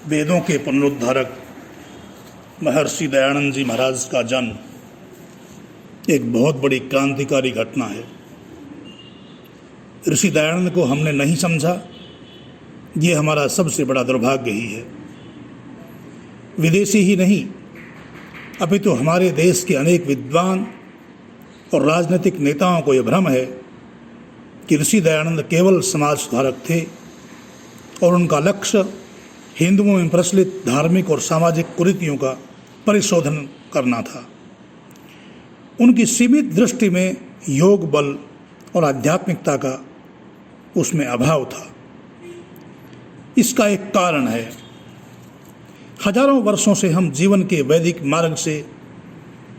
वेदों के पुनरुद्धारक महर्षि दयानंद जी महाराज का जन्म एक बहुत बड़ी क्रांतिकारी घटना है। ऋषि दयानंद को हमने नहीं समझा, ये हमारा सबसे बड़ा दुर्भाग्य ही है। विदेशी ही नहीं, अपितु हमारे देश के अनेक विद्वान और राजनीतिक नेताओं को यह भ्रम है कि ऋषि दयानंद केवल समाज सुधारक थे और उनका लक्ष्य हिंदुओं में प्रचलित धार्मिक और सामाजिक कुरीतियों का परिशोधन करना था। उनकी सीमित दृष्टि में योग बल और आध्यात्मिकता का उसमें अभाव था। इसका एक कारण है, हजारों वर्षों से हम जीवन के वैदिक मार्ग से,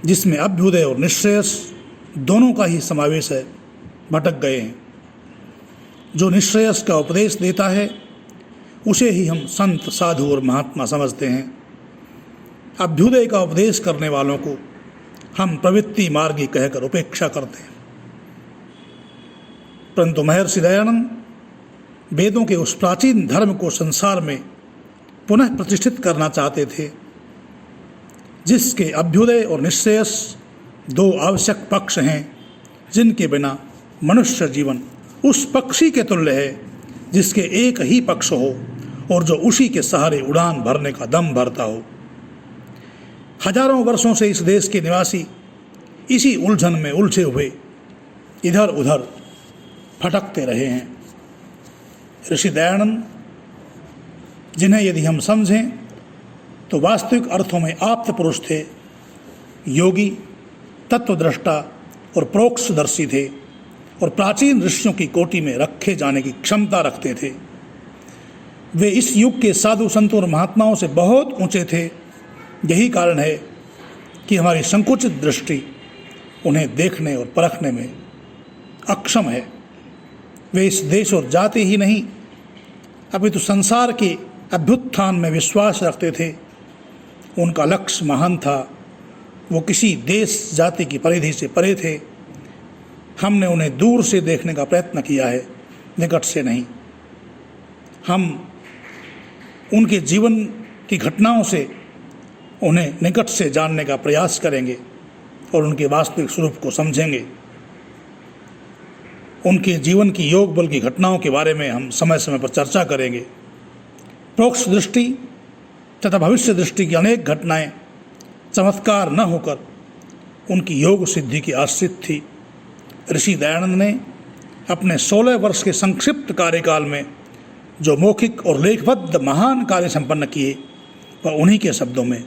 जिसमें अभ्युदय और निश्रेयस दोनों का ही समावेश है, भटक गए हैं। जो निश्रेयस का उपदेश देता है उसे ही हम संत, साधु और महात्मा समझते हैं। अभ्युदय का उपदेश करने वालों को हम प्रवृत्ति मार्गी कहकर उपेक्षा करते हैं। परंतु महर्षि दयानंद वेदों के उस प्राचीन धर्म को संसार में पुनः प्रतिष्ठित करना चाहते थे, जिसके अभ्युदय और निश्रेयस दो आवश्यक पक्ष हैं, जिनके बिना मनुष्य जीवन उस पक्षी के तुल्य है जिसके एक ही पक्ष हो और जो उसी के सहारे उड़ान भरने का दम भरता हो। हजारों वर्षों से इस देश के निवासी इसी उलझन में उलझे हुए इधर उधर भटकते रहे हैं। ऋषि दयानंद, जिन्हें यदि हम समझें तो वास्तविक अर्थों में आप्त पुरुष थे, योगी, तत्वदृष्टा और प्रोक्षदर्शी थे और प्राचीन ऋषियों की कोटि में रखे जाने की क्षमता रखते थे। वे इस युग के साधु संतों और महात्माओं से बहुत ऊंचे थे। यही कारण है कि हमारी संकुचित दृष्टि उन्हें देखने और परखने में अक्षम है। वे इस देश और जाति ही नहीं, अपितु संसार के अभ्युत्थान में विश्वास रखते थे। उनका लक्ष्य महान था। वो किसी देश जाति की परिधि से परे थे। हमने उन्हें दूर से देखने का प्रयत्न किया है, निकट से नहीं। हम उनके जीवन की घटनाओं से उन्हें निकट से जानने का प्रयास करेंगे और उनके वास्तविक स्वरूप को समझेंगे। उनके जीवन की योग बल की घटनाओं के बारे में हम समय समय पर चर्चा करेंगे। प्रोक्ष दृष्टि तथा भविष्य दृष्टि की अनेक घटनाएं चमत्कार न होकर उनकी योग सिद्धि की आश्रित थी। ऋषि दयानंद ने अपने 16 वर्ष के संक्षिप्त कार्यकाल में जो मौखिक और लेखबद्ध महान कार्य संपन्न किए, वह उन्हीं के शब्दों में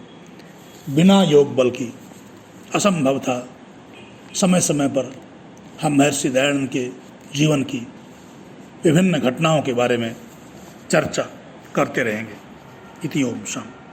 बिना योग बल की असंभव था। समय समय पर हम महर्षि दयानंद के जीवन की विभिन्न घटनाओं के बारे में चर्चा करते रहेंगे। इति ओम शांति।